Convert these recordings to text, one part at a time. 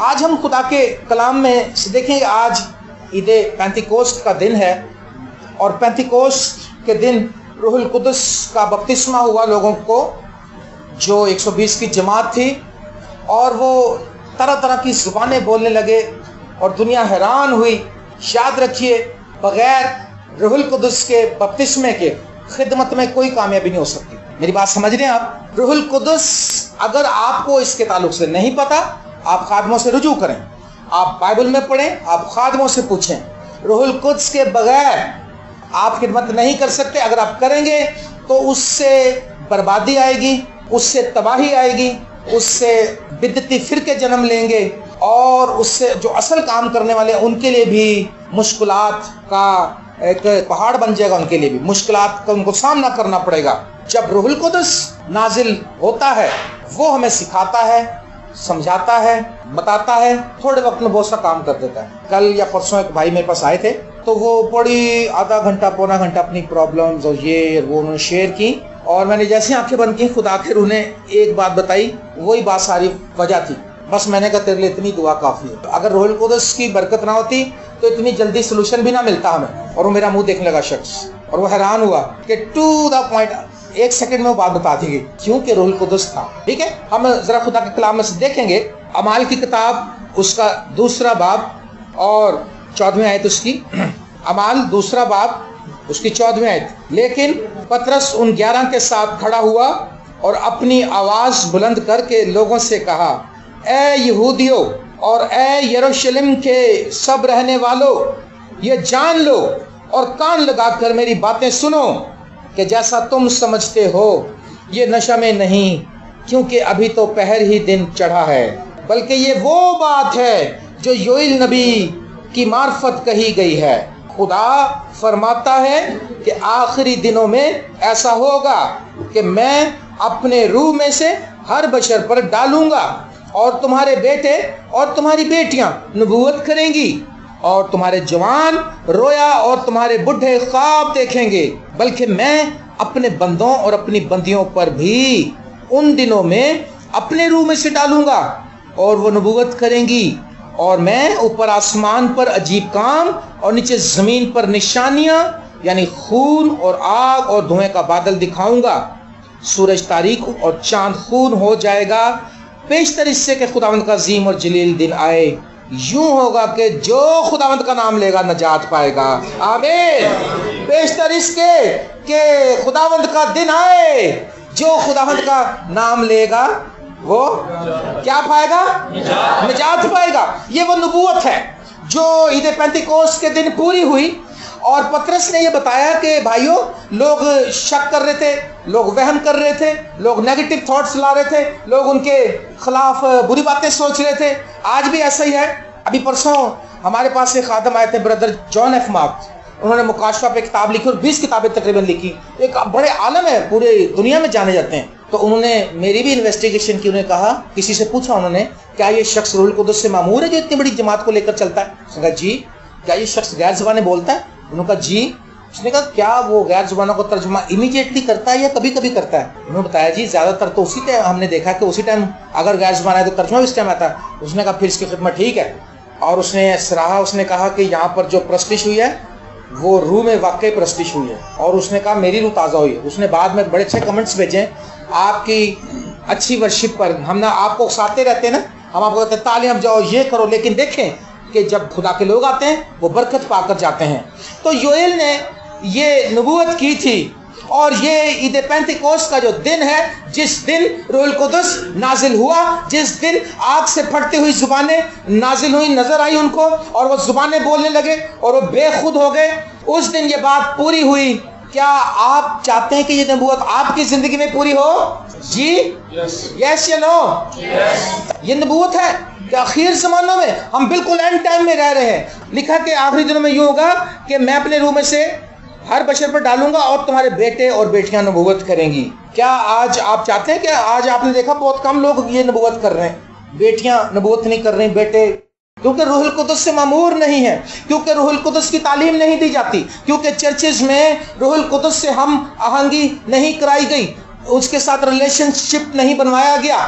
आज हम खुदा के कलाम में देखेंगे। आज ईद पेंतिकोस्त का दिन है और पेंतिकोस्त के दिन रूहुल कुदस का बपतिस्मा हुआ लोगों को, जो 120 की जमात थी, और वो तरह तरह की ज़ुबानें बोलने लगे और दुनिया हैरान हुई। याद रखिए, बगैर रूहुल कुदस के बपतिस्मे के खिदमत में कोई कामयाबी नहीं हो सकती। मेरी बात समझ रहे हैं आप? रूहुल कुदस, अगर आपको इसके ताल्लुक से नहीं पता, आप खादमों से रुजू करें, आप बाइबल में पढ़ें, आप खादमों से पूछें। रूहुल कुदस के बगैर आप खिदमत नहीं कर सकते। अगर आप करेंगे तो उससे बर्बादी आएगी, उससे तबाही आएगी, उससे बिदती फिरके जन्म लेंगे और उससे जो असल काम करने वाले हैं उनके लिए भी मुश्किलात का एक पहाड़ बन जाएगा। उनके लिए भी मुश्किलात का उनको सामना करना पड़ेगा। जब रूहुल कुदस नाजिल होता है, वो हमें सिखाता है, समझाता है, बताता है, थोड़े वक्त में बहुत सा काम कर देता है। कल या परसों एक भाई मेरे पास आए थे, तो वो बड़ी आधा घंटा पौना घंटा अपनी प्रॉब्लम्स और ये वो उन्होंने शेयर की, और मैंने जैसे आंखें बंद की, खुद आखिर उन्हें एक बात बताई, वही बात सारी वजह थी। बस मैंने कहा तेरे लिए इतनी दुआ काफ़ी है। तो अगर रूहुल कुदस की बरकत ना होती तो इतनी जल्दी सोल्यूशन भी ना मिलता हमें। और वो मेरा मुंह देखने लगा शख्स, और वो हैरान हुआ कि टू द पॉइंट, एक सेकंड में वो बात बता दी गई, क्योंकि रूहुल कुदस था। ठीक है, हम जरा खुदा के कलाम में से देखेंगे। अमाल की किताब, उसका 2 बाब और 14वीं आयत उसकी। अमाल 2 बाब, उसकी 14वीं आयत। लेकिन पतरस उन 11 के साथ खड़ा हुआ और अपनी आवाज बुलंद करके लोगों से कहा, ए यहूदियों और ए यरूशलेम के सब रहने वालों, ये जान लो और कान लगाकर मेरी बातें सुनो कि जैसा तुम समझते हो ये नशा में नहीं, क्योंकि अभी तो पहर ही दिन चढ़ा है, बल्कि ये वो बात है जो योएल नबी की मार्फत कही गई है। खुदा फरमाता है कि आखिरी दिनों में ऐसा होगा कि मैं अपने रूह में से हर बशर पर डालूंगा, और तुम्हारे बेटे और तुम्हारी बेटियां नबूवत करेंगी, और तुम्हारे जवान रोया और तुम्हारे बुढ़े ख्वाब देखेंगे। बल्कि मैं अपने बंदों और अपनी बंदियों पर भी उन दिनों में अपने रूह में से डालूंगा और वो नबूवत करेंगी, और मैं ऊपर आसमान पर अजीब काम और नीचे ज़मीन पर निशानियां, यानी खून और आग और धुएं का बादल दिखाऊंगा। सूरज तारीक और चांद खून हो जाएगा, पेशतर इससे कि खुदावंद का अजीम और जलील दिन आए। यूं होगा कि जो खुदावंद का नाम लेगा नजात पाएगा। आमीन। पेशतर इसके कि खुदावंद का दिन आए, जो खुदावंद का नाम लेगा वो क्या पाएगा? निजात पाएगा। ये वो नबूवत है जो ईद पेंतिकोस्त के दिन पूरी हुई। और पतरस ने ये बताया कि भाइयों, लोग शक कर रहे थे, लोग वहम कर रहे थे, लोग नेगेटिव थॉट्स ला रहे थे, लोग उनके खिलाफ बुरी बातें सोच रहे थे। आज भी ऐसा ही है। अभी परसों हमारे पास एक खादम आए थे, ब्रदर जॉन एफ मार्क। उन्होंने मुकाशफा पे किताब लिखी और 20 किताबें तकरीबन लिखी। एक बड़े आलम है, पूरे दुनिया में जाने जाते हैं। तो उन्होंने मेरी भी इन्वेस्टिगेशन की। उन्होंने कहा, किसी से पूछा उन्होंने, क्या ये शख्स रूहुल कुदस से मामूर है जो इतनी बड़ी जमात को लेकर चलता है? उसने कहा जी। क्या ये शख्स गैर ज़बानें बोलता है? उन्होंने कहा जी। उसने कहा क्या वो गैर ज़बानों को तर्जुमा इमीडिएटली करता है या कभी कभी करता है? उन्होंने बताया जी ज़्यादातर तो उसी टाइम हमने देखा कि उसी टाइम अगर गैर ज़बान है तो तर्जुमा उस टाइम आता है। उसने कहा फिर इसकी खिदमत ठीक है। और उसने सराहा, उसने कहा कि यहाँ पर जो प्रस्तिश हुई है वो रूह में वाकई प्रस्तिश हुई है, और उसने कहा मेरी रूह ताज़ा हुई है। उसने बाद में बड़े अच्छे कमेंट्स भेजे आपकी अच्छी वर्शिप पर। हम ना आपको उकसाते रहते हैं ना, हम आपको कहते हैं तालियां बजाओ, ये करो, लेकिन देखें कि जब खुदा के लोग आते हैं वो बरकत पाकर जाते हैं। तो योएल ने ये नबूवत की थी, और ये ईद पेंतिकोस्त का जो दिन है, जिस दिन रूहुल कुदस नाजिल हुआ, जिस दिन आग से फटती हुई जुबानें नाजिल हुई, नजर आई उनको, और वो जुबानें बोलने लगे और वो बेखुद हो गए, उस दिन ये बात पूरी हुई। क्या आप चाहते हैं कि ये नबूवत आपकी जिंदगी में पूरी हो? जी, यस या नो? ये नबूवत है कि आखिर जमानों में हम बिल्कुल एंड टाइम में रह रहे हैं। लिखा कि आखिरी दिनों में यूं होगा कि मैं अपने रूह में से हर बशर पर डालूंगा और तुम्हारे बेटे और बेटियां नबूवत करेंगी। क्या आज आप चाहते हैं कि आज आपने देखा बहुत कम लोग ये नबूवत कर रहे हैं, बेटियां नबूवत नहीं कर रही, बेटे, क्योंकि रूहुल कुदस से मामूर नहीं है, क्योंकि रूहुल कुदस की तालीम नहीं दी जाती, क्योंकि चर्चेज में रूहुल कुदस से हम आहंगी नहीं कराई गई, उसके साथ रिलेशनशिप नहीं बनवाया गया।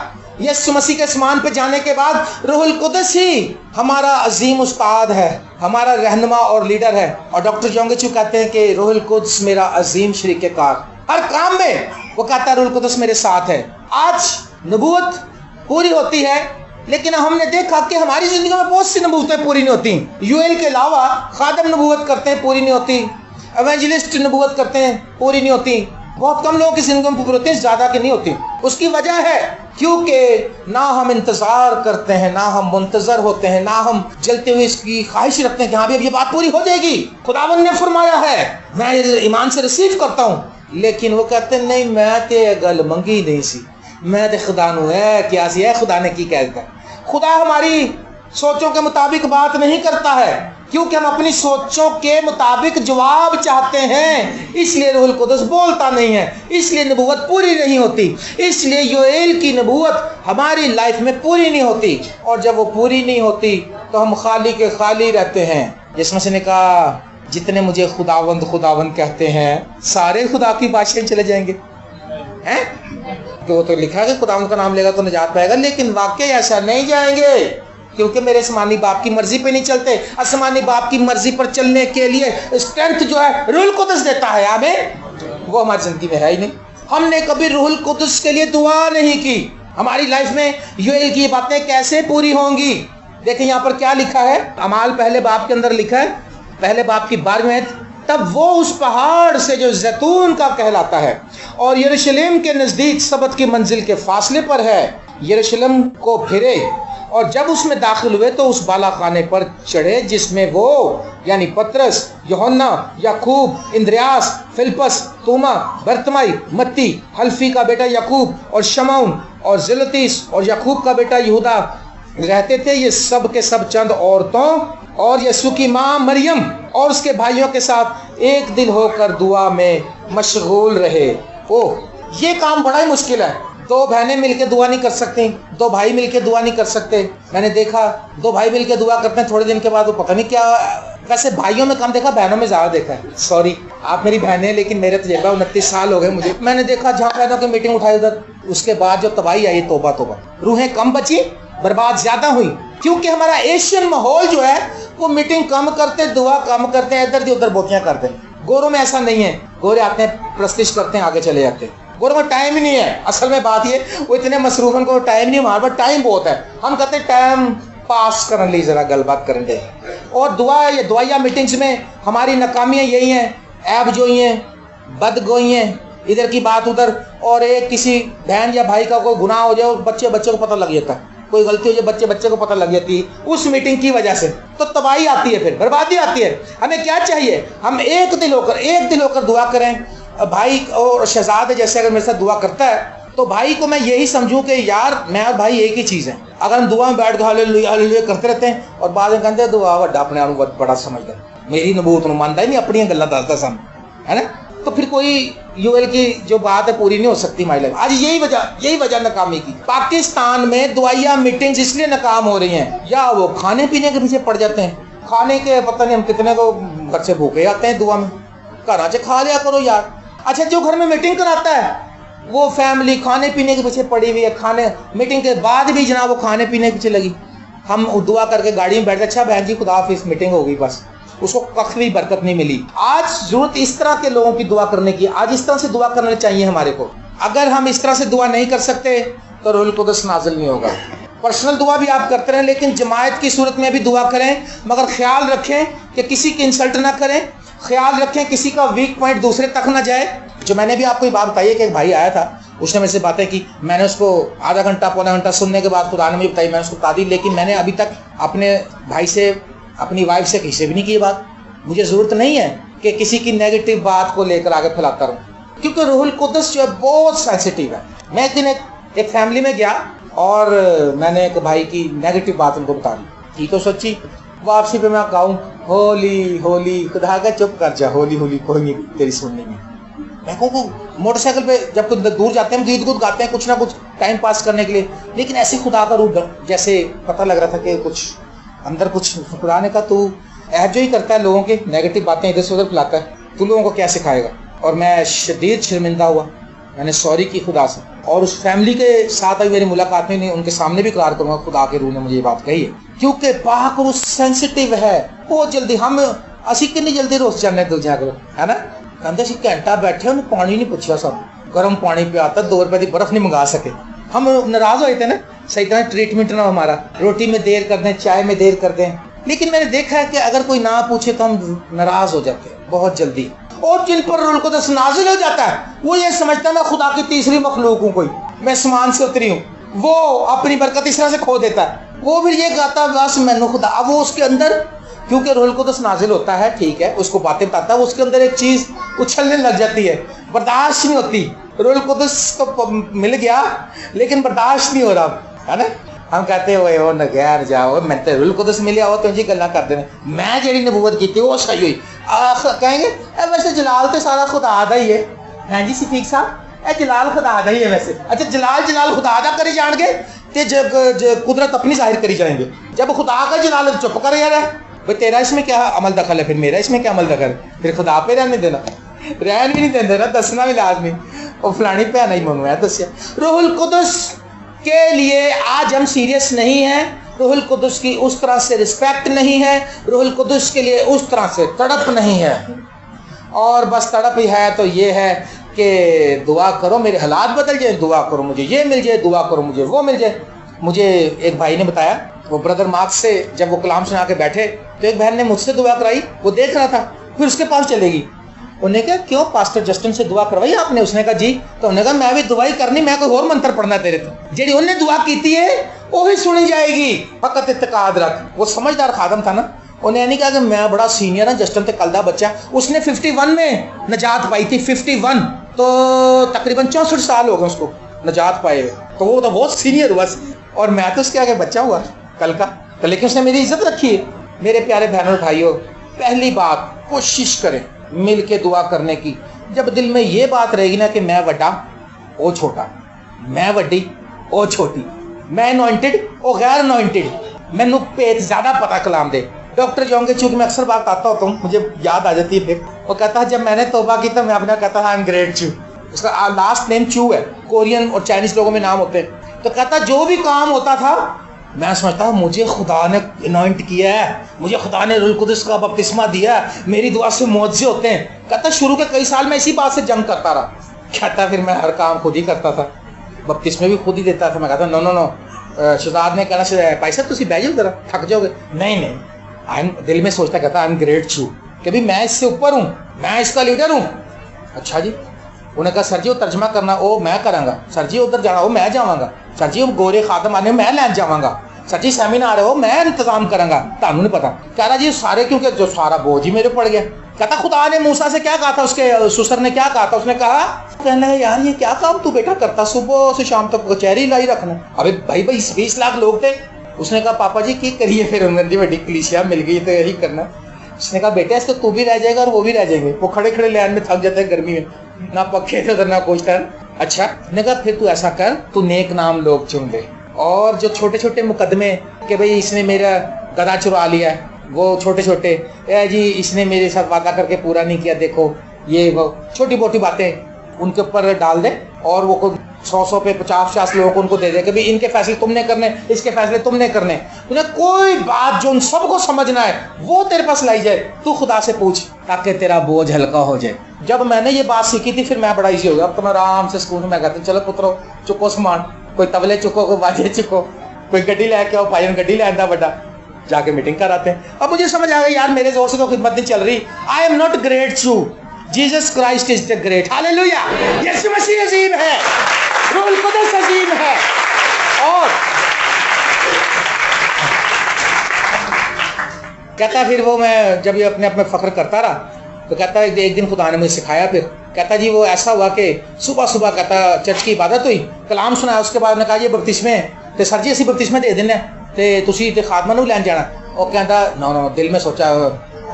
यीशु मसीह के आसमान पे जाने के बाद रूहुल कुदस ही हमारा अजीम उस्ताद है, हमारा रहनुमा और लीडर है। और डॉक्टर जोंगचू कहते हैं कि रूहुल कुदस मेरा अजीम शरीके-कार, हर काम में वो कहता है रूहुल कुदस मेरे साथ है। आज नबूवत पूरी होती है, लेकिन हमने देखा कि हमारी जिंदगी में बहुत सी नबूवतें पूरी नहीं होती। यूएल के अलावा खादम नबूवत करते हैं, पूरी नहीं होती। एवेंजलिस्ट नबूवत करते हैं, पूरी नहीं होती। बहुत कम लोगों की जिंदगी में पूरी होती है, ज्यादा की नहीं होती। उसकी वजह है क्योंकि ना हम इंतजार करते हैं, ना हम मुंतजर होते हैं, ना हम जलते हुए इसकी ख्वाहिश रखते हैं कि हाँ भी अब ये बात पूरी हो जाएगी। खुदावन ने फरमाया है, मैं ईमान से रिसीव करता हूँ, लेकिन वो कहते हैं नहीं, मैं ते गल मंगी नहीं सी, मैं तो खुदा नू है क्या सी है, खुदा ने की कह दिया। खुदा हमारी सोचों के मुताबिक बात नहीं करता है, क्योंकि हम अपनी सोचों के मुताबिक जवाब चाहते हैं, इसलिए रूहुल कुदस बोलता नहीं है, इसलिए नबूवत पूरी नहीं होती, इसलिए योएल की नबूवत हमारी लाइफ में पूरी नहीं होती। और जब वो पूरी नहीं होती तो हम खाली के खाली रहते हैं। यीशु मसीह ने कहा, जितने मुझे खुदावंद खुदावंद कहते हैं सारे खुदा की बादशाह चले जाएंगे, हैं? तो वो तो लिखा है कि खुदावंद का नाम लेगा तो निजात पाएगा, लेकिन वाकई ऐसा नहीं जाएंगे, क्योंकि मेरे आसमानी बाप की मर्जी पे नहीं चलते। आसमानी बाप की मर्जी पर चलने के लिए स्ट्रेंथ जो है रूहुल कुदस देता है, आमीन। वो हमारी जिंदगी में है ही नहीं। हमने कभी रूहुल कुदस के लिए दुआ नहीं की। हमारी लाइफ में योएल की बातें कैसे पूरी होंगी? देखिए यहाँ पर क्या लिखा है, अमाल पहले बाप के अंदर लिखा है, पहले बाप की 12वें, तब वो उस पहाड़ से जो जैतून का कहलाता है और यरूशलेम के नजदीक सबत की मंजिल के फासले पर है, यरूशलेम को फिरे और जब उसमें दाखिल हुए तो उस बाला खाने पर चढ़े जिसमें वो यानी पतरस, यूहन्ना, याकूब, इंद्रियास, फिलिप्पस, तोमा, बरतमाई, मत्ती, हल्फी का बेटा याकूब और शमौन और जिलतीस और याकूब का बेटा यहूदा रहते थे। ये सब के सब चंद औरतों और यीशु की माँ मरियम और उसके भाइयों के साथ एक दिल होकर दुआ में मशगूल रहे। ओह, ये काम बड़ा ही मुश्किल है। दो बहनें मिलकर दुआ नहीं कर सकती, दो भाई मिलकर दुआ नहीं कर सकते। मैंने देखा दो भाई मिलकर दुआ करते हैं, थोड़े दिन के बाद वो पता नहीं क्या, वैसे भाइयों में कम देखा, बहनों में ज्यादा देखा है। सॉरी, आप मेरी बहनें हैं, लेकिन मेरे तजुर्बा 29 साल हो गए मुझे। मैंने देखा जहाँ बहनों की मीटिंग उठाई उधर, उसके बाद जो तबाही आई, तोबा तोबा, रूहें कम बची, बर्बाद ज्यादा हुई, क्योंकि हमारा एशियन माहौल जो है वो मीटिंग कम करते, दुआ कम करते हैं, इधर उधर बोतियां करते हैं। गोरों में ऐसा नहीं है, गोरे आते हैं, प्रस्तिश करते हैं, आगे चले जाते हैं। गोरों में टाइम ही नहीं है। असल में बात ये, वो इतने मसरूफ हैं को टाइम नहीं, हमारे पास टाइम बहुत है। हम कहते हैं टाइम पास करने लिए जरा गलबात करें दे। और ये दुआया मीटिंग्स में हमारी नाकामियां यही हैं, ऐब जो ही हैं, बदगोई हैं, इधर की बात उधर, और एक किसी बहन या भाई का कोई गुनाह हो जाए, बच्चे को पता लग जाता है, कोई गलती हो जाए बच्चे को पता लग जाती है उस मीटिंग की वजह से, तो तबाही आती है, फिर बर्बादी आती है। हमें क्या चाहिए? हम एक दिल होकर दुआ करें। भाई और शहजाद जैसे अगर मेरे साथ दुआ करता है तो भाई को मैं यही समझूं कि यार मैं और भाई एक ही चीज़ है। अगर हम दुआ में बैठ कर हालेलुया करते रहते हैं और बाद में कहते हैं दुआ वड्डा अपने आप को बड़ा समझदा, मेरी नबूवत को मानता ही नहीं, अपनी गल्लां दसदा सन, है ना? तो फिर कोई यूएल की जो बात है पूरी नहीं हो सकती हमारी लाइफ। आज यही वजह नाकामी की। पाकिस्तान में दुआया मीटिंग्स इसलिए नाकाम हो रही हैं, या वो खाने पीने के पीछे पड़ जाते हैं, खाने के पता नहीं हम कितने को घर से भूखे आते हैं दुआ में, घर से खा लिया करो यार। अच्छा, जो घर में मीटिंग कराता है वो फैमिली खाने पीने के पीछे पड़ी हुई है, खाने मीटिंग के बाद भी जनाब वो खाने पीने के पीछे लगी। हम दुआ करके गाड़ी में बैठे, अच्छा बहन जी खुदा हाफिज़, मीटिंग हो गई, बस उसको कख भी बरकत नहीं मिली। आज जरूरत इस तरह के लोगों की दुआ करने की, आज इस तरह से दुआ करना चाहिए हमारे को। अगर हम इस तरह से दुआ नहीं कर सकते तो रूहुल कुदस नाज़िल नहीं होगा। पर्सनल दुआ भी आप करते रहें, लेकिन जमायत की सूरत में भी दुआ करें, मगर ख्याल रखें कि किसी की इंसल्ट ना करें, ख्याल रखें किसी का वीक पॉइंट दूसरे तक ना जाए। जो मैंने भी आपको ये बात बताई है कि एक भाई आया था, उसने मेरे से बातें की, मैंने उसको आधा घंटा पौना घंटा सुनने के बाद खुदा ने मुझे बताई, मैंने उसको बता दी, लेकिन मैंने अभी तक अपने भाई से, अपनी वाइफ से किसी भी नहीं की बात। मुझे ज़रूरत नहीं है कि किसी की नेगेटिव बात को लेकर आगे फैलाता रहूँ, क्योंकि रूहुल कुदस जो है बहुत सेंसिटिव है। मैं एक दिन एक फैमिली में गया और मैंने एक भाई की नेगेटिव बात उनको बता दी, की तो सच्ची। वापसी पे मैं कहूँ होली होली, खुदा का चुप कर जा, होली होली कोई नहीं तेरी सुनने में। मैं कहूँ मोटरसाइकिल पे जब तो दूर जाते हैं, गीत गाते हैं कुछ ना कुछ टाइम पास करने के लिए, लेकिन ऐसे खुदा का रूप जैसे पता लग रहा था कि कुछ अंदर कुछ। खुदा ने कहा तू जो ही करता है, लोगों की नेगेटिव बातें इधर से उधर फैलाता है, तू लोगों को क्या सिखाएगा। और मैं शदीद शर्मिंदा हुआ, मैंने सॉरी की खुदा से, और उस फैमिली के साथ अभी मेरी मुलाकात में नहीं, उनके सामने भी इकरार करूंगा, खुदा के रूह ने मुझे ये बात कही है, क्योंकि पाक और सेंसिटिव है। बहुत जल्दी हम असी कितनी जल्दी रोस जाने दूजा को, है ना। कहते सी घंटा बैठे उन्हें पानी नहीं पूछा, सब गर्म पानी पियाता, 2 रुपए की बर्फ नहीं मंगा सके। हम नाराज होते ना, सही तरह ट्रीटमेंट ना हमारा, रोटी में देर कर दें, चाय में देर कर दें। लेकिन मैंने देखा है कि अगर कोई ना पूछे तो हम नाराज हो जाते हैं बहुत जल्दी। और जिन पर रूह कुद्दस नाजिल हो जाता है वो ये समझता है मैं खुदा की तीसरी मखलूक हूँ, कोई मैं आसमान से उतरी हूँ, वो अपनी बरकत इस तरह से खो देता है। वो भी ये कहता है बस मैंने खुदा, अब वो उसके अंदर, क्योंकि रूह कुद्दस नाजिल होता है, ठीक है, उसको बातें बताता है, वो उसके अंदर एक चीज उछलने लग जाती है, बर्दाश्त नहीं होती। रूह कुद्दस तो मिल गया लेकिन बर्दाश्त नहीं हो रहा, है ना। हम कहते हुए वो नगैर जाओ, मैं तो रूह कुद्दस मिलिया हो तो जी गल्ला कर देने, मैं जेड़ी नबूवत की थी वो सही हुई। कहेंगे वैसे जलाल तो सारा खुदा दा ही है। हाँ जी सिफीक साहब, ए जलाल खुदा दा ही है वैसे। अच्छा जलाल खुदा दा करे जाएंगे तो कुदरत अपनी जाहिर करी जाएंगे। जब खुदा का जलाल चुप कर यार है भाई, तेरा इसमें क्या अमल दखल है, फिर मेरा इसमें क्या अमल दखल है, फिर खुदा पे रहने देना, रहन भी नहीं देंगे ना, दसना भी लाजमी। और फलानी भैन ही मनु है दसिया। रूहुल कुद्दस के लिए आज हम सीरियस नहीं है, रूहुल कुद्दस की उस तरह से रिस्पेक्ट नहीं है, रूहुल कुद्दस के लिए उस तरह से तड़प नहीं है। और बस तड़प ही है तो ये है कि दुआ करो मेरे हालात बदल जाए, दुआ करो मुझे ये मिल जाए, दुआ करो मुझे वो मिल जाए। मुझे एक भाई ने बताया, वो ब्रदर मार्क्स से जब वो कलाम सुना के बैठे तो एक बहन ने मुझसे दुआ कराई, वो देख रहा था, फिर उसके पास चलेगी। उन्हें कहा क्यों पास्टर जस्टिन से दुआ करवाई आपने? उसने कहा जी। तो उन्होंने कहा मैं भी दुआ ही करनी, मैं कोई और मंत्र पढ़ना तेरे तो, जेडी उन्हें दुआ की है वही सुनी जाएगी, फकत इत्तेकाद रख। वो समझदार खादम था ना, उन्हें नहीं कहा कि मैं बड़ा सीनियर है, जस्टिन तो कल दा बच्चा। उसने 51 में नजात पाई थी, 51, तो तकरीबन 64 साल हो गए उसको नजात पाए हुए, तो वो तो बहुत सीनियर हुआ और मैं तो उसके आगे बच्चा हुआ कल का। तो लेकिन उसने मेरी इज्जत रखी है। मेरे प्यारे बहनों भाइयों, पहली बात कोशिश करें मिल के दुआ करने की। जब दिल में ये बात रहेगी ना कि मैं वड्डा ओ छोटा, मैं वड्डी ओ छोटी, मैं अनॉइंटेड ओ गैर अनॉइंटेड, मैनू भेद ज्यादा पता कलाम दे। डॉक्टर जोंगे चूक मैं अक्सर बात आता होता हूँ, मुझे याद आ जाती है फिर। वो कहता है जब मैंने तौबा की तो मैं अपना कहता था आई एम ग्रेट चू। उसका लास्ट नेम चू है, कोरियन और चाइनीज लोगों में नाम होते हैं। तो कहता जो भी काम होता था मैं समझता हूँ मुझे खुदा ने अनॉइंट किया है, मुझे खुदा ने रूहुल कुद्दस का बपतिस्मा दिया है, मेरी दुआ से मौजज़े होते हैं। कहता शुरू के कई साल मैं इसी बात से जंग करता रहा। कहता फिर मैं हर काम खुद ही करता था, बपतिस्मे भी खुद ही देता था। मैं कहता नो शहजाद ने कहना भाई साहब तुम बह जाओ जरा, थक जाओगे। नहीं आई दिल में सोचता, कहता आई एम ग्रेट चू, कि भाई मैं इससे ऊपर हूँ, मैं इसका लीडर हूँ। अच्छा जी। उन्हें कहा सर जी वो तर्जमा करना वो मैं करांगा, सर जी उधर जाना वो मैं जावांगा, सर जी वो गोरे खातम आने मैं लैन जावांगा, सर जी सेमिनार है वो मैं इंतजाम करांगा, तानू नहीं पता। कह रहा जी सारे, क्योंकि जो सारा बोझ ही मेरे पड़ गया। कहता खुदा ने मूसा से क्या कहा था, उसके ससुर ने क्या कहा था? उसने कहा कहना है यार ये क्या काम तू बेटा करता, सुबह से शाम तक कचहरी लाई रखना। अबे भाई 20 लाख लोग थे। उसने कहा पापा जी की करिए, फिर उन्होंने बड़ी कलीसिया मिल गई तो यही करना। उसने कहा बेटा इसको तू भी रह जाएगा और वो भी रह जाएंगे। वो खड़े खड़े लाइन में थक जाते हैं गर्मी में, ना पखे थे ना कुछ कर। अच्छा ने कहा फिर तू ऐसा कर, तू नेक नाम लोग चुन दे, और जो छोटे छोटे मुकदमे कि भाई इसने मेरा गधा चुरा लिया है, वो छोटे छोटे जी इसने मेरे साथ वादा करके पूरा नहीं किया, देखो ये वो छोटी मोटी बातें उनके ऊपर डाल दे, और वो को 100 पे 50 लोगों को उनको दे दे कि भाई इनके फैसले तुमने करने, इसके फैसले तुमने करने। तुझे कोई बात जो उन सबको समझना है वो तेरे पास लाई जाए, तू खुदा से पूछ ताकि तेरा बोझ हल्का हो जाए। जब मैंने ये बात सीखी थी फिर मैं बड़ा ईजी हो गया। अब तो मैं आराम से स्कूल में कहता चलो पुत्रो चुको सामान, कोई तबले चुको, कोई बाजे चुको, कोई गड्डी लेके आओ, भाई गड्डी ले आंदा बड़ा, जाके मीटिंग कराते हैं। अब मुझे समझ आ गया यार मेरे जोर से तो खिदमत नहीं चल रही। आई एम नॉट ग्रेट चू, Jesus Christ is the great. Hallelujah, यीशु मसीह अजीम है, रूहुल कुद्दस अजीम है। और कहता फिर वो मैं जब ये अपने आप में फख्र करता रहा तो कहता एक दिन खुदा ने मुझे सिखाया। फिर कहता जी वो ऐसा हुआ कि सुबह सुबह कहता चर्च की इबादत हुई, कलाम सुनाया, उसके बाद ने कहा ये बपतिस्मे ते सर जी असी बपतिस्मे दे देने ते तुसी ते खादमा नूं लैन जाना। वो कहता नो दिल में सोचा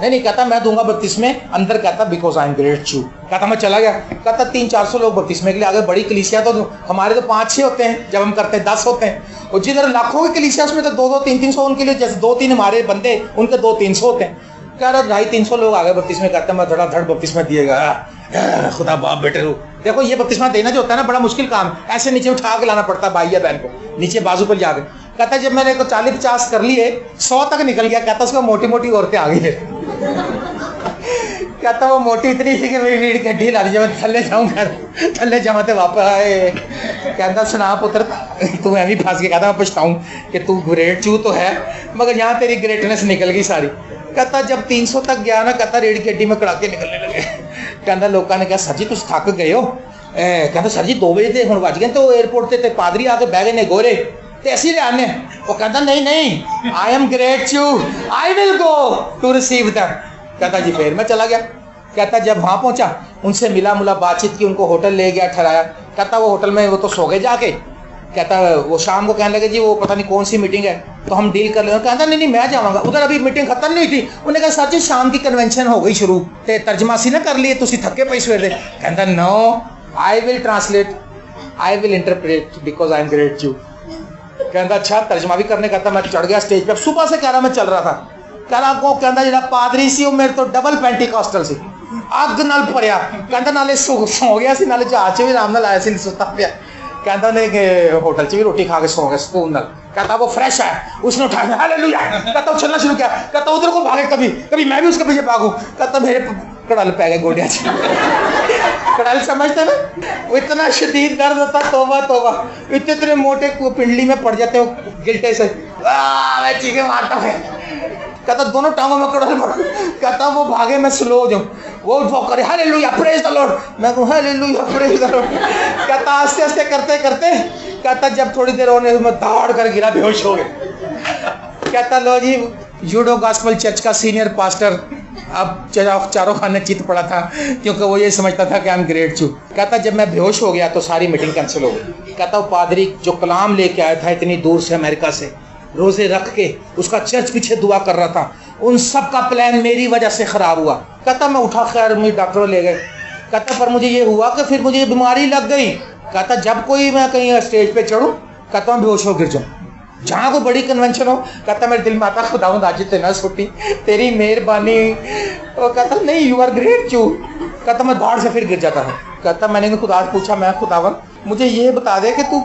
नहीं कहता मैं दूंगा बपतिस्मे, अंदर कहता बिकॉज आई एम ग्रेट चू। कहता मैं चला गया। कहता 300-400 लोग बपतिस्मे के लिए आ गए। बड़ी कलीसिया तो हमारे तो 5-6 होते हैं, जब हम करते हैं 10 होते हैं, और जिधर लाखों की कलीसिया उसमें तो 2-2, 300-300 उनके लिए, जैसे 2-3 हमारे बंदे उनके 200-300 होते हैं। कह रहा 250-300 लोग आ गए बपतिस्मे, कहता मैं धड़ाधड़ बपतिस्मा दिएगा, खुदा बाप बेटे रू। देखो ये बपतिस्मा देना जो होता है ना बड़ा मुश्किल काम, ऐसे नीचे उठा के लाना पड़ता है भाई या बहन को, नीचे बाजू पर जाके। कहता जब मैंने 40-50 कर लिए 100 तक निकल गया, कहता उसको मोटी मोटी औरतें आ गई है। कहता वो मोटी इतनी थी कि मेरी रीढ़ की हड्डी ला दी, जब मैं थल्ले जाऊँ थल्ले जाऊँ तो वापस आए। कहता सुना पुत्र तू मैं भी फंस गया, कहता मैं पछताऊँ कि तू ग्रेट चू तो है मगर यहाँ तेरी ग्रेटनेस निकल गई सारी। कहता जब 300 तक गया ना, कहता रीढ़ की हड्डी में कड़ाके निकलने लगे। कहता लोगों ने कहा सर जी तुम थक गए हो, कहता सर जी 2 बजे थे हुण बज गए, तो एयरपोर्ट ते पादरी आके बह गए ने गोरे ते असी ले आने। वो कहता नहीं आई एम ग्रेट चू, I will go to receive them. कहता जी फिर मैं चला गया। कहता जब वहाँ पहुँचा उनसे मिला मुला बातचीत की, उनको होटल ले गया ठहराया। कहता वो होटल में वो तो सो गए जाके। कहता वो शाम को कहने लगे जी वो पता नहीं कौन सी मीटिंग है तो हम डील कर लेंगे। कहता नहीं मैं जाऊँगा उधर, अभी मीटिंग खत्म नहीं हुई थी। उन्होंने कहा सर जी शाम की कन्वेंशन हो गई शुरू, तो तर्जमासी ना कर लिए तुसी थके पे सवेरे। कहता no I will translate, I will interpret because I am great चू। कहता अच्छा तर्जमा भी करने। कहता मैं चढ़ गया स्टेज पे, सुबह से कह रहा मैं चल रहा था। कह रहा को कहता जो पादरी सी वो मेरे तो डबल पेंटिकॉस्टल सी, अग नाल भरिया। कहता नाले सो गया सी, नाले जहाज भी आराम नाल आया सी, सुता पिया। कहता ने होटल च भी रोटी खा के सो गया सुकून नाल। कहता वो फ्रेश है, उसने उठाया हालेलुया। कहता वो चलना शुरू किया। कहता उधर को भागे, कभी मैं भी उसके पीछे भागूं। कहता मेरे कड़ल पै गए गोडिया च। कड़ल समझते ना, वो इतना शदीद दर्द होता, तौबा तौबा। इतने मोटे पिंडली में पड़ जाते हो गिल्टे से, मैं चीखे मारता है। कहता दोनों टांगों में कड़ल मार। कहता वो भागे मैं स्लो हो जाऊं, वो करे हालेलुया प्रेज द लॉर्ड, मैं कहूं हालेलुया प्रेज द लॉर्ड। कहता आस्ते आस्ते करते करते कहता जब थोड़ी देर होने मैं दौड़ कर गिरा, बेहोश हो गया। कहता लो जी जूडो गॉस्पेल चर्च का सीनियर पास्टर अब चारों खाने चित पड़ा था क्योंकि वो ये समझता था कि आई एम ग्रेट चू। कहता जब मैं बेहोश हो गया तो सारी मीटिंग कैंसिल हो गई। कहता वो पादरी जो कलाम लेके आया था इतनी दूर से अमेरिका से, रोजे रख के उसका चर्च पीछे दुआ कर रहा था, उन सब का प्लान मेरी वजह से खराब हुआ। कहता मैं उठा खैर मुझे डॉक्टर ले गए। कहता पर मुझे ये हुआ कि फिर मुझे बीमारी लग गई। कहता जब कोई मैं कहीं स्टेज पे चढ़ूं कहता मैं बेहोश हो गिर जाऊं, जहाँ कोई बड़ी कन्वेंशन हो। कहता मेरे दिल में आता खुदावंद आज तेना छुट्टी तेरी मेहरबानी। वो कहता नहीं यू आर ग्रेट चू। कहता मैं धाड़ से फिर गिर जाता है। कहता मैंने खुदा से पूछा मैं खुदावंद मुझे ये बता दे कि तू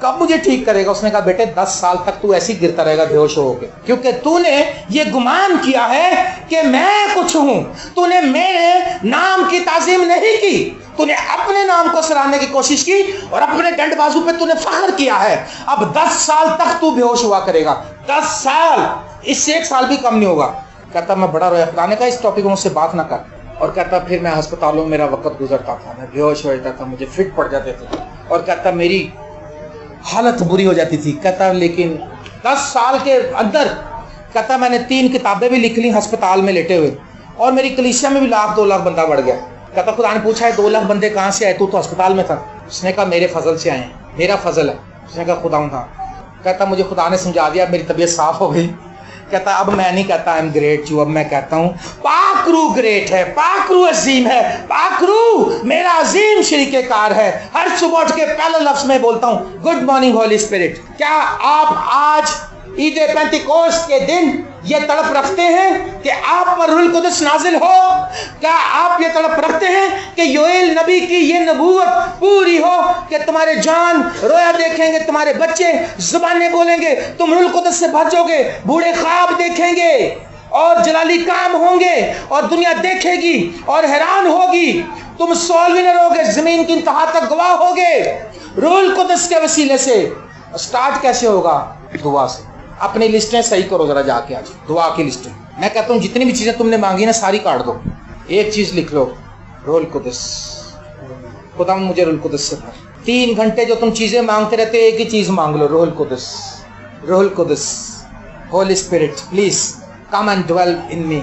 कब मुझे ठीक करेगा। उसने कहा बेटे 10 साल तक तू ऐसे ही गिरता रहेगा बेहोश होके, क्योंकि तूने ये गुमान किया है कि मैं कुछ हूं, तूने मेरे नाम की ताजीम नहीं की, तूने अपने नाम को सराहने की कोशिश की और अपने डंड बाजू पे तूने फख्र किया है। अब 10 साल तक तू बेहोश हुआ करेगा, 10 साल, इससे 1 साल भी कम नहीं होगा। कहता मैं बड़ा रोया। खुदा ने कहा इस टॉपिक में मुझसे बात ना कर। और कहता फिर मैं अस्पतालों में मेरा वक्त गुजरता था, मैं बेहोश हो जाता था, मुझे फिट पड़ जाते थे और कहता मेरी हालत बुरी हो जाती थी। कहता लेकिन 10 साल के अंदर कहता मैंने 3 किताबें भी लिख ली अस्पताल में लेटे हुए और मेरी कलीसिया में भी 1-2 लाख बंदा बढ़ गया। कहता खुदा ने पूछा है 2 लाख बंदे कहाँ से आए, तू तो अस्पताल में था। उसने कहा मेरे फजल से आए हैं, मेरा फजल है। उसने कहा खुदा था। कहता मुझे खुदा ने समझा दिया, मेरी तबीयत साफ हो गई। कहता अब मैं नहीं कहता आई एम ग्रेट चू, अब मैं कहता हूँ पाकरू ग्रेट है, पाकरू अजीम है, पाकरू मेरा अजीम शरीके कार है। हर सुबह उठ के पहले लफ्ज में बोलता हूँ गुड मॉर्निंग होली स्पिरिट। क्या आप आज ईद पेंटिकोस्ट के दिन ये तड़प रखते हैं कि आप पर रूह कुदस नाजिल हो? क्या आप ये तड़प रखते हैं कि योएल नबी की ये नबूवत पूरी हो कि तुम्हारे जान रोया देखेंगे, तुम्हारे बच्चे जुबानें बोलेंगे, तुम रूह कुदस से भजोगे, बूढ़े ख्वाब देखेंगे और जलाली काम होंगे और दुनिया देखेगी और हैरान होगी, तुम सोल विनर होगे, जमीन की इंतहा तक गवाह होगे रूह कुदस के वसीले से। स्टार्ट कैसे होगा? दुआ से। अपनी लिस्टें सही करो जरा जाके आज, दुआ की लिस्टें। मैं कहता हूँ जितनी भी चीजें तुमने मांगी ना सारी काट दो, एक चीज लिख लो रूह कुदस। खुदा मुझे रूह कुदस से भर। 3 घंटे जो तुम चीजें मांगते रहते एक ही चीज मांग लो, रूह कुदस, रूह कुदस, holy spirit please come and dwell in me.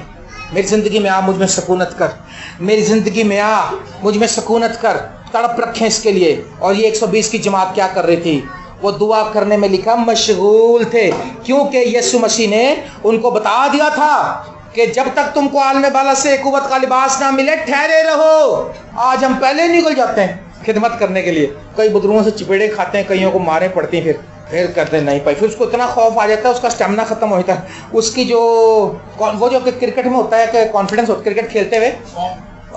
मेरी जिंदगी में आ, मुझ में सकूनत कर, मेरी जिंदगी में आ, मुझ में सकूनत कर। तड़प रखें इसके लिए। और ये 120 की जमात क्या कर रही थी? वो दुआ करने में लिखा मशगूल थे, क्योंकि यीशु मसीह ने उनको बता दिया था कि जब तक तुमको आलम बाला से कुव्वत का लिबास ना मिले ठहरे रहो। आज हम पहले निकल जाते हैं खिदमत करने के लिए, कई बुजुर्गों से चिपेड़े खाते हैं, कईयों को मारे पड़ती हैं, फिर फिर कहते नहीं पाई, फिर उसको इतना खौफ आ जाता है, उसका स्टेमिना खत्म हो जाता है, उसकी जो वो जो क्रिकेट में होता है कि कॉन्फिडेंस होता है क्रिकेट खेलते हुए,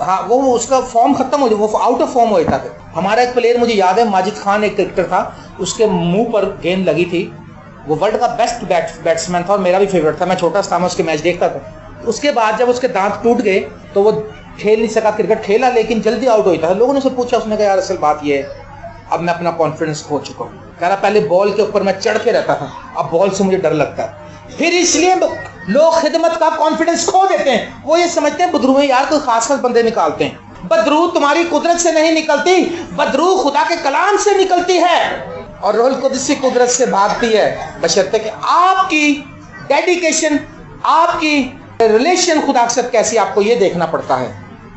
हाँ वो उसका फॉर्म खत्म हो जाए, वो आउट ऑफ फॉर्म हो जाता है। हमारा एक प्लेयर मुझे याद है, माजिद खान एक क्रिकेटर था, उसके मुंह पर गेंद लगी थी, वो वर्ल्ड का बेस्ट बैट्समैन था और मेरा भी फेवरेट था, मैं छोटा था, मैं उसके मैच देखता था। उसके बाद जब उसके दांत टूट गए तो वो खेल नहीं सका, क्रिकेट खेला लेकिन जल्दी आउट होता था। लोगों ने उससे पूछा, उसने कहा यार असल बात ये है अब मैं अपना कॉन्फिडेंस खो चुका हूँ, कह रहा पहले बॉल के ऊपर मैं चढ़ के रहता था, अब बॉल से मुझे डर लगता है। फिर इसलिए लोग खिदमत का कॉन्फिडेंस खो देते हैं, वो ये समझते हैं बदरू में यार कोई खास खास बंदे निकालते हैं। बदरू तुम्हारी कुदरत से नहीं निकलती, बदरू खुदा के कलाम से निकलती है और रूहुल कुद्स की कुदरत से भागती है, बशर्ते कि आपकी डेडिकेशन, आपकी रिलेशन खुदा के साथ कैसी, आपको ये देखना पड़ता है।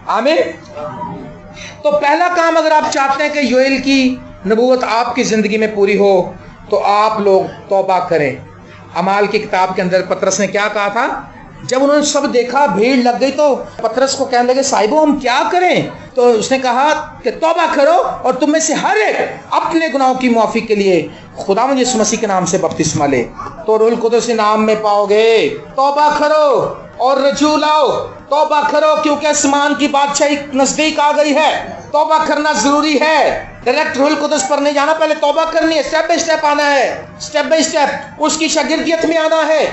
आमीन। तो पहला काम, अगर आप चाहते हैं कि योएल की नबूवत आपकी जिंदगी में पूरी हो तो आप लोग तौबा करें। अमाल की किताब के अंदर पतरस ने क्या कहा था, जब उन्होंने सब देखा, भीड़ लग गई, तो पतरस को कहने लगे साहिबो हम क्या करें? तो उसने कहा कि तौबा करो और तुम में से हर एक अपने गुनाहों की माफी के लिए खुदावंद यीशु मसीह के नाम से बपतिस्मा ले, तो रूहुल कुद्स नाम में पाओगे। तौबा करो और रजू लाओ, तौबा करो क्योंकि आसमान की बादशाही नजदीक आ गई है। तौबा करना जरूरी है, डायरेक्ट रूहुल कुद्स पर नहीं जाना, पहले तौबा करनी है, स्टेप बाय स्टेप आना है, स्टेप बाय स्टेप उसकी शागिर्दियत में आना है,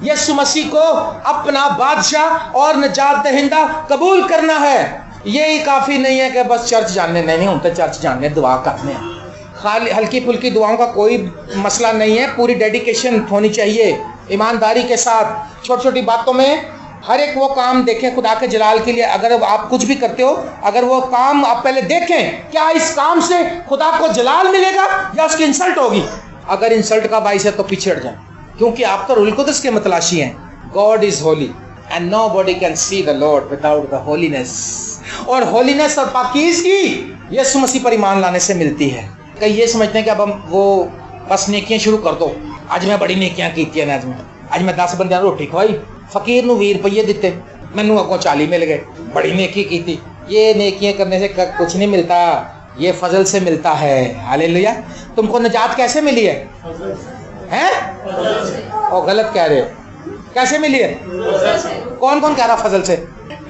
यीशु मसीह को अपना बादशाह और निजात दहिंदा कबूल करना है। यही काफी नहीं है कि बस चर्च जानने, नहीं होते चर्च जानने, दुआ करने, खाली हल्की फुल्की दुआओं का कोई मसला नहीं है, पूरी डेडिकेशन होनी चाहिए ईमानदारी के साथ। छोटी छोटी बातों में हर एक वो काम देखें खुदा के जलाल के लिए। अगर आप कुछ भी करते हो, अगर वो काम आप पहले देखें, क्या इस काम से खुदा को जलाल मिलेगा या उसकी इंसल्ट होगी? अगर इंसल्ट का बाइस है तो पीछे हट जाए, क्योंकि आप तो रूहुल कुद्स के मतलाशी हैं। God is Holi and nobody can see the Lord without the holiness. और होलीनेस और पाकीज़गी यीशु मसीह पर ईमान लाने से मिलती है। कई ये समझते हैं कि अब हम वो बस नेकियां शुरू कर दो, आज मैं बड़ी नेकियां कीतियां ने, आज मैं 10 बंदियां रोटी खवाई, फकीर नूं 20 रुपये दिते, मैनू अगों 40 मिल गए, बड़ी नेकी की थी। ये नेकियां करने से कुछ नहीं मिलता, ये फजल से मिलता है। हालेलुया। तुमको निजात कैसे मिली है? हैं? और गलत कह रहे हो, कैसे मिली है? कौन कौन कह रहा फजल से?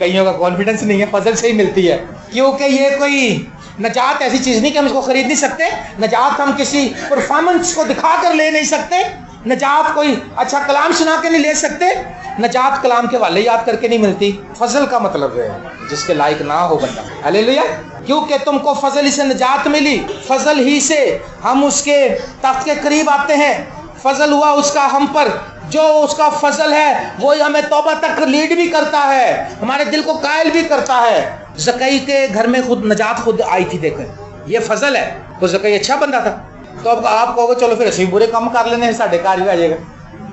कईयों का कॉन्फिडेंस नहीं है, फजल से ही मिलती है, क्योंकि ये कोई नजात ऐसी चीज नहीं कि हम इसको खरीद नहीं सकते। नजात हम किसी परफॉर्मेंस को दिखा कर ले नहीं सकते, नजात कोई अच्छा कलाम सुना के नहीं ले सकते, नजात कलाम के वाले याद करके नहीं मिलती। फजल का मतलब है जिसके लायक ना हो बंदा। हालेलुया। क्योंकि तुमको फजल ही से नजात मिली, फजल ही से हम उसके तख्त के करीब आते हैं। फजल हुआ उसका हम पर, जो उसका फजल है वो हमें तौबा तक लीड भी करता है, हमारे दिल को कायल भी करता है। ज़कई के घर में खुद नजात खुद आई थी, देखो ये फजल है। तो ज़कई अच्छा बंदा था, तो अब आप कहोगे चलो फिर ऐसे बुरे काम कर लेने, साढ़े कार भी आ जाएगा।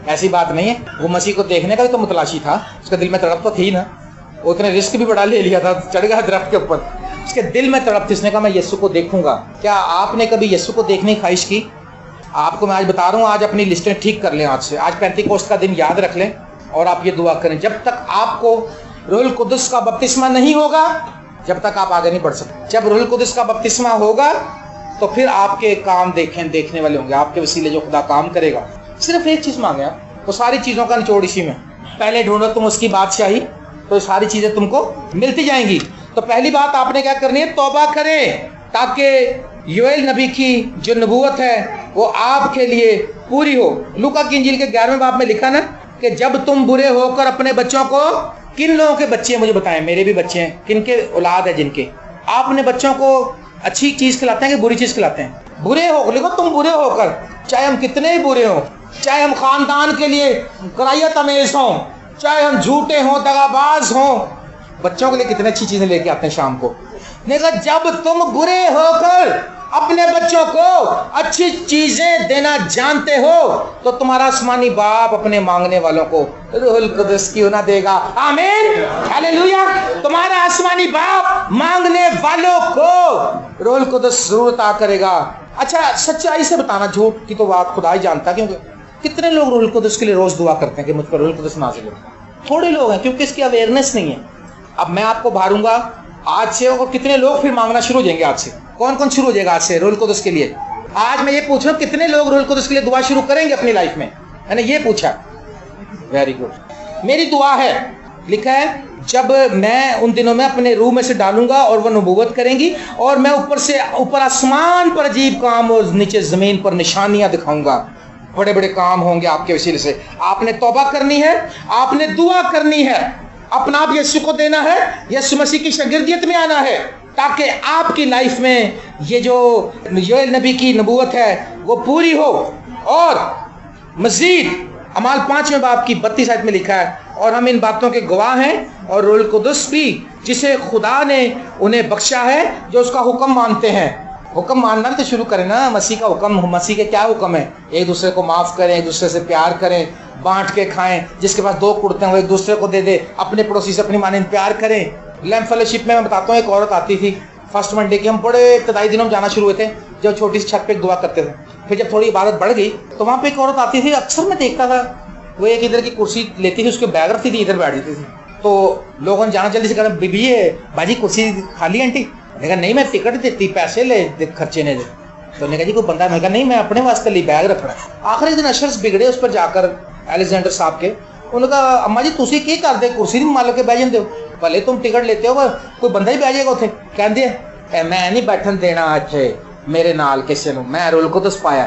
ऐसी बात नहीं है। वो मसीह को देखने का भी तो मुतलाशी था, उसके दिल में तड़प तो थी ना, वो इतने रिस्क भी बड़ा ले लिया था, चढ़ गया दरख्त के ऊपर, उसके दिल में तड़प थी, उसने कहा मैं यीशु को देखूंगा। क्या आपने कभी यीशु को देखने की ख्वाहिश की? आपको मैं आज बता रहा हूँ, आज अपनी लिस्टें ठीक कर लें, आज से, आज पेंतीकोस्त का दिन याद रख लें और आप ये दुआ करें, जब तक आपको रूहुल कुद्स का बपतिस्मा नहीं होगा जब तक आप आगे नहीं बढ़ सकते। जब रूहुल कुद्स का बपतिस्मा होगा तो फिर आपके काम देखने वाले होंगे, आपके वसीले जो खुदा काम करेगा। सिर्फ एक चीज मांगे आप, तो सारी चीजों का निचोड़ इसी में, पहले ढूंढो तुम उसकी बादशाही, तो सारी चीजें तुमको मिलती जाएंगी। तो पहली बात आपने क्या करनी है, तौबा करें, ताकि योएल नबी की जो नबूवत है वो आपके लिए पूरी हो। लूका की इंजील के 11वें बाब में लिखा ना कि जब तुम बुरे होकर अपने बच्चों को, किन लोगों के बच्चे हैं मुझे बताएं, मेरे भी बच्चे हैं, किन के औलाद है जिनके, आप अपने बच्चों को अच्छी चीज खिलाते हैं कि बुरी चीज खिलाते हैं? बुरे हो, लिखो तुम बुरे होकर, चाहे हम कितने ही बुरे हों, चाहे हम खानदान के लिए करायत अमेज हों, चाहे हम झूठे हों, दगाबाज हों, बच्चों के लिए कितनी अच्छी चीजें लेके आते हैं शाम को। लेकिन जब तुम बुरे होकर अपने बच्चों को अच्छी चीजें देना जानते हो तो तुम्हारा आसमानी बाप अपने मांगने वालों को रूहुल कुद्स क्यों ना देगा? आमीन, हालेलुया। तुम्हारा आसमानी बाप मांगने वालों को रूहुल कुद्स जरूर अता करेगा। अच्छा, सच्चाई से बताना, झूठ की तो बात खुदा ही जानता है, क्योंकि कितने लोग रूहुल कुद्स के लिए रोज दुआ करते हैं कि मुझ पर रूहुल कुद्स नाज़िल हो? थोड़े लोग हैं, क्योंकि इसकी अवेयरनेस नहीं है। अब मैं आपको भारूंगा आज से, और कितने लोग फिर मांगना शुरू हो जाएंगे आज से? कौन कौन शुरू हो जाएगा आज से रूहुल कुद्स के लिए? आज मैं ये पूछ रहा हूँ कितने लोग रूहुल कुद्स के लिए दुआ शुरू करेंगे अपनी लाइफ में, मैंने ये पूछा। Very good. मेरी दुआ है, लिखा है, जब मैं उन दिनों में अपने रूह में से डालूंगा और वह नबूवत करेंगी और मैं ऊपर आसमान पर अजीब काम और नीचे जमीन पर निशानियां दिखाऊंगा। बड़े बड़े काम होंगे आपके वसीले से। आपने तौबा करनी है, आपने दुआ करनी है, अपना आप यीशु को देना है, यीशु मसीह की शागिर्दियत में आना है, ताकि आपकी लाइफ में ये जो योएल नबी की नबूवत है वो पूरी हो। और मजीद अमाल 5वें बाब की 32 आयत में लिखा है, और हम इन बातों के गवाह हैं, और रूहुल कुद्स भी जिसे खुदा ने उन्हें बख्शा है जो उसका हुक्म मानते हैं। हुक्म मानना तो शुरू करें ना, मसीह का हुक्म, मसीह के क्या हुक्म है? एक दूसरे को माफ़ करें, एक दूसरे से प्यार करें, बांट के खाएं, जिसके पास 2 कुर्ते हैं वो एक दूसरे को दे दे, अपने पड़ोसी से अपनी मानिंद प्यार करें। लैंप फेलोशिप में मैं बताता हूँ, एक औरत आती थी फर्स्ट मंडे की, हम बड़े इब्तदाई दिनों में जाना शुरू हुए थे, जब छोटी सी छत पे दुआ करते थे। फिर जब थोड़ी इबादत बढ़ गई तो वहाँ पे एक औरत आती थी, अक्सर मैं देखता था, वो एक इधर की कुर्सी लेती थी, उसके बैग रखती थी, इधर बैठ जाती थी। तो लोगों ने जाना जल्दी से कहना, बीबी ये बाजी कुर्सी खाली आंटी? मैंने कहा नहीं, मैं टिकट देती, पैसे ले खर्चे ने दे। तो उन्होंने कहा जी कोई बंदा? मैंने कहा नहीं, मैं अपने वास्ते लिए बैग रखना है। आखिरी दिन अशर्स बिगड़े उस पर जाकर अलेक्जेंडर साहब के। उन्होंने कहा अम्मा जी तुसी की करते, कुर्सी नहीं माल के बह जाते हो, भले तुम टिकट लेते हो, कोई बंदा ही बह जाएगा उत्थे। कहते मैं नहीं बैठन देना इत्थे मेरे नाल किसी को, मैं रूहुल कुद्स पाया।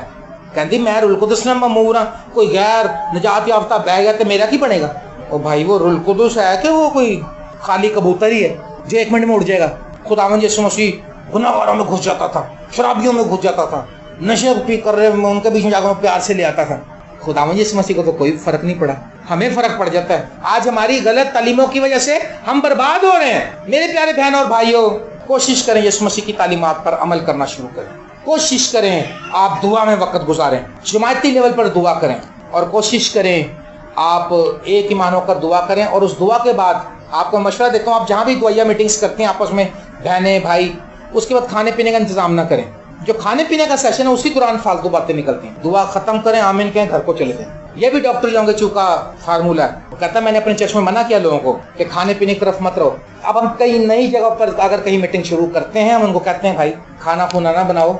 कहती मैं रूहुल कुद्स नाल ममूर हाँ, कोई गैर निजात याफ्ता बह गया तो मेरा की बनेगा? ओ भाई वो रूहुल कुद्स है कि वो कोई खाली कबूतर ही है जो 1 मिनट में उड़ जाएगा? खुदावंद यीशु मसीह गुनाहगारों में घुस जाता था, शराबियों में घुस जाता था, नशे पी कर रहे उनके बीच में जाकर प्यार से ले आता था। खुदावंद यीशु मसीह को तो कोई फर्क नहीं पड़ा, हमें फर्क पड़ जाता है। आज हमारी गलत तालीमों की वजह से हम बर्बाद हो रहे हैं। मेरे प्यारे बहन और भाइयों, कोशिश करें यीशु मसीह की तालीमात पर अमल करना शुरू करें। कोशिश करें आप दुआ में वक्त गुजारें, जमायती लेवल पर दुआ करें, और कोशिश करें आप एक ईमान होकर दुआ करें। और उस दुआ के बाद आपको मशवरा देता हूँ, आप जहाँ भी दुआया मीटिंग्स करते हैं आपस में बहनें भाई, उसके बाद खाने पीने का इंतजाम ना करें। जो खाने पीने का सेशन है उसी दौरान फालतू बातें निकलती हैं। दुआ खत्म करें, आमीन कहें, घर को चले जाएं। ये भी डॉक्टर योंग चू का फार्मूला है। वो कहता है मैंने अपने चर्च में मना किया लोगों को कि खाने पीने की तरफ मत रहो। अब हम कई नई जगह पर अगर कहीं मीटिंग शुरू करते हैं, हम उनको कहते हैं भाई खाना खुना ना बनाओ,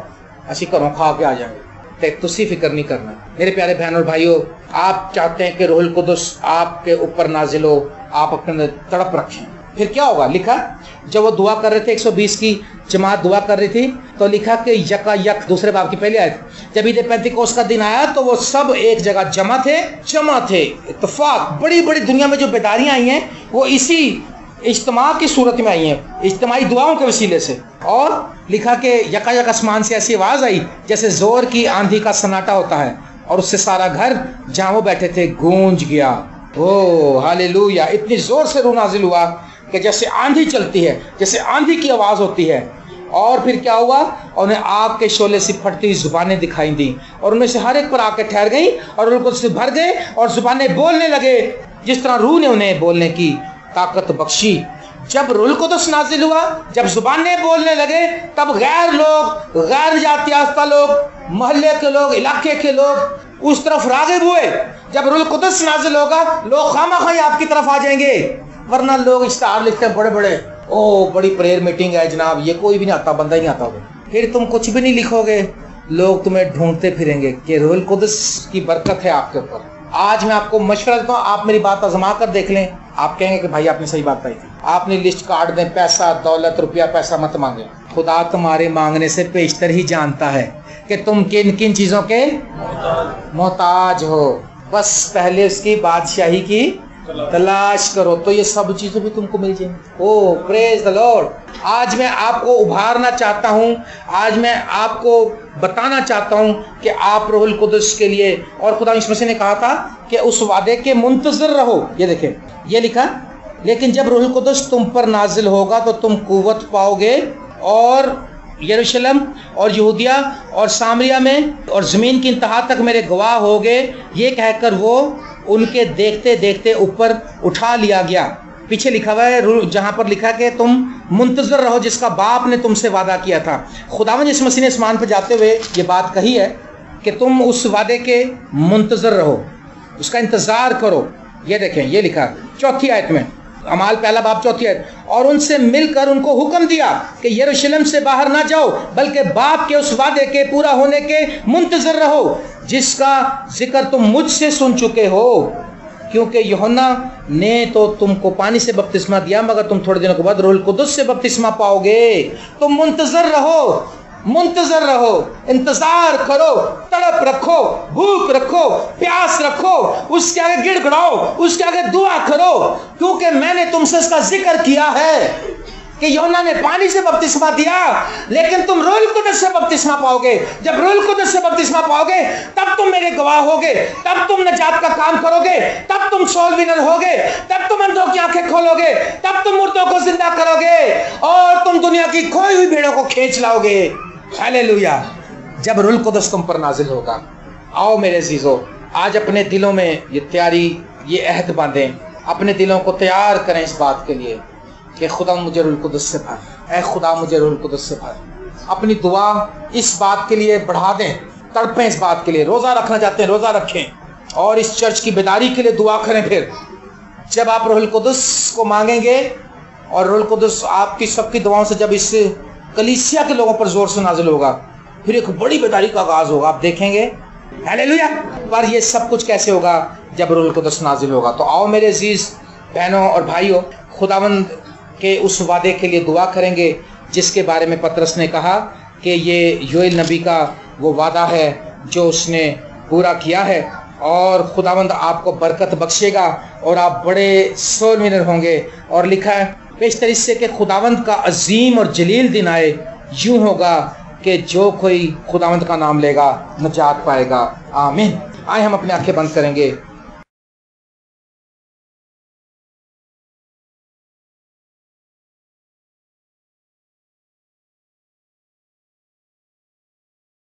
असी घरों खा के आ जाएंगे, तो तुसी फिक्र नहीं करना। मेरे प्यारे बहन और भाइयों, आप चाहते हैं कि रूहुल कुद्स आपके ऊपर नाजिल हो, आप अपने अंदर तड़प रखें, फिर क्या होगा? लिखा जब वो दुआ कर रहे थे, 120 की जमात दुआ कर रही थी, तो लिखा कि यकायक, दूसरे बाब की पहली आयत, जब ईद पेंतिकोस्त का दिन आया तो वो सब एक जगह जमा थे। इत्तेफाक, बड़ी बड़ी दुनिया में जो बेदारियां आई हैं वो इसी इज्तिमा की सूरत में आई हैं, इज्तिमाई दुआओं के वसीले से। और लिखा कि यकायक आसमान से ऐसी आवाज़ आई जैसे जोर की आंधी का सन्नाटा होता है, और उससे सारा घर जहाँ वो बैठे थे गूंज गया। ओ हालेलुया! इतनी जोर से रूह नाजिल हुआ कि जैसे आंधी चलती है, जैसे आंधी की आवाज़ होती है। और फिर क्या हुआ? उन्हें आग के शोले से फटती जुबानें दिखाई दी, और उनमें से हर एक पर आके ठहर गई, और उनको से भर गए, और जुबानें बोलने लगे जिस तरह रूह ने उन्हें बोलने की ताकत बख्शी। जब रूहुल कुद्स नाजिल हुआ, जब जुबानें बोलने लगे, तब गैर लोग, गैर जाति याफ्ता लोग, मोहल्ले के लोग, इलाके के लोग उस तरफ रागिब हुए। जब रूहुल कुद्स नाजिल होगा, लोग खामखाई आपकी तरफ आ जाएंगे, वरना लोग इश्तिहार लिखते हैं बड़े बड़े, ओ बड़ी प्रेयर मीटिंग है जनाब, ये कोई भी नहीं आता, बंदा ही नहीं आता। फिर तुम कुछ भी नहीं लिखोगे, लोग तुम्हें ढूंढते फिरेंगे कि रूहुल कुद्स की बरकत है आपके ऊपर। आज मैं आपको मशवरा देता हूँ, आप मेरी बात आजमा कर देख लें, आप कहेंगे कि भाई आपने सही बात कही थी। आपने लिस्ट काट दें, पैसा दौलत रुपया पैसा मत मांगे, खुदा तुम्हारे मांगने से पेशतर ही जानता है कि तुम किन किन चीज़ों के मोहताज हो। बस पहले उसकी बादशाही की तलाश करो तो ये सब चीजें भी तुमको मिल जाएंगी। ओ प्रेज द लॉर्ड! आज मैं आपको उभारना चाहता हूँ, आज मैं आपको बताना चाहता हूँ कि आप रूहुल कुद्स के लिए, और खुदा यीशु मसीह ने कहा था कि उस वादे के मुंतज़िर रहो। ये देखें, ये लिखा, लेकिन जब रूहुल कुद्स तुम पर नाजिल होगा तो तुम कुव्वत पाओगे, और यरूशलेम और यहूदिया और सामरिया में और ज़मीन की इंतहा तक मेरे गवाह होगे। ये कहकर वो उनके देखते देखते ऊपर उठा लिया गया। पीछे लिखा हुआ है, जहाँ पर लिखा कि तुम मुंतज़र रहो जिसका बाप ने तुमसे वादा किया था। खुदावंद यीशु मसीह ने आसमान पर जाते हुए ये बात कही है कि तुम उस वादे के मुंतज़र रहो, उसका इंतज़ार करो। ये देखें, ये लिखा 4थी आयत में, अमाल पहला बाब 4 आयत। और उनसे मिलकर उनको हुक्म दिया कि यरूशलेम से बाहर ना जाओ, बल्कि बाप के उस वादे के पूरा होने के मुंतजर रहो जिसका जिक्र तुम मुझसे सुन चुके हो, क्योंकि यूहन्ना ने तो तुमको पानी से बपतिस्मा दिया, मगर तुम थोड़े दिनों के बाद रूहुल कुदस से बपतिस्मा पाओगे। तुम मुंतजर रहो, इंतजार करो, तड़प रखो, भूख रखो, प्यास रखो, उसके आगे गिड़गिड़ाओ, उसके आगे दुआ करो, क्योंकि मैंने तुमसे इसका जिक्र किया है कि यूहन्ना ने पानी से बपतिस्मा दिया, लेकिन तुम रूहुल कुदस से बपतिस्मा पाओगे। जब रूहुल कुदस से बपतिस्मा पाओगे तब तुम मेरे गवाह होगे, तब तुम नजात का काम करोगे, तब तुम सोल विनर होगे, तब तुम अंधों की आंखें खोलोगे, तब तुम मुर्दों को जिंदा करोगे और तुम दुनिया की खोई हुई भेड़ों को खींच लाओगे। हालेलुया। जब रूहुल कुदस तुम पर नाजिल होगा। आओ मेरे अजीजों, आज अपने दिलों में ये तैयारी, ये अहद बांधें, अपने दिलों को तैयार करें इस बात के लिए कि खुदा मुझे रूहुल कुदस से भर, ऐ खुदा मुझे रूहुल कुदस से भर। अपनी दुआ इस बात के लिए बढ़ा दें, तड़पें इस बात के लिए। रोज़ा रखना चाहते हैं, रोज़ा रखें और इस चर्च की बेदारी के लिए दुआ करें। फिर जब आप रूहुल कुदस को मांगेंगे और रूहुल कुदस आपकी सबकी दुआओं से जब इस कलीसिया के लोगों पर जोर से नाजिल होगा, फिर एक बड़ी बेदारी का आगाज होगा, आप देखेंगे। हालेलुया। पर ये सब कुछ कैसे होगा? जब रूहुल कुदस नाजिल होगा। तो आओ मेरे अजीज बहनों और भाइयों, खुदावंद के उस वादे के लिए दुआ करेंगे जिसके बारे में पतरस ने कहा कि ये योएल नबी का वो वादा है जो उसने पूरा किया है, और खुदावंद आपको बरकत बख्शेगा और आप बड़े सोल विनर होंगे। और लिखा है पेशतर इससे कि खुदावंद का अजीम और जलील दिन आए, यूं होगा कि जो कोई खुदावंद का नाम लेगा नजात पाएगा। आमीन। आए हम अपनी आंखें बंद करेंगे।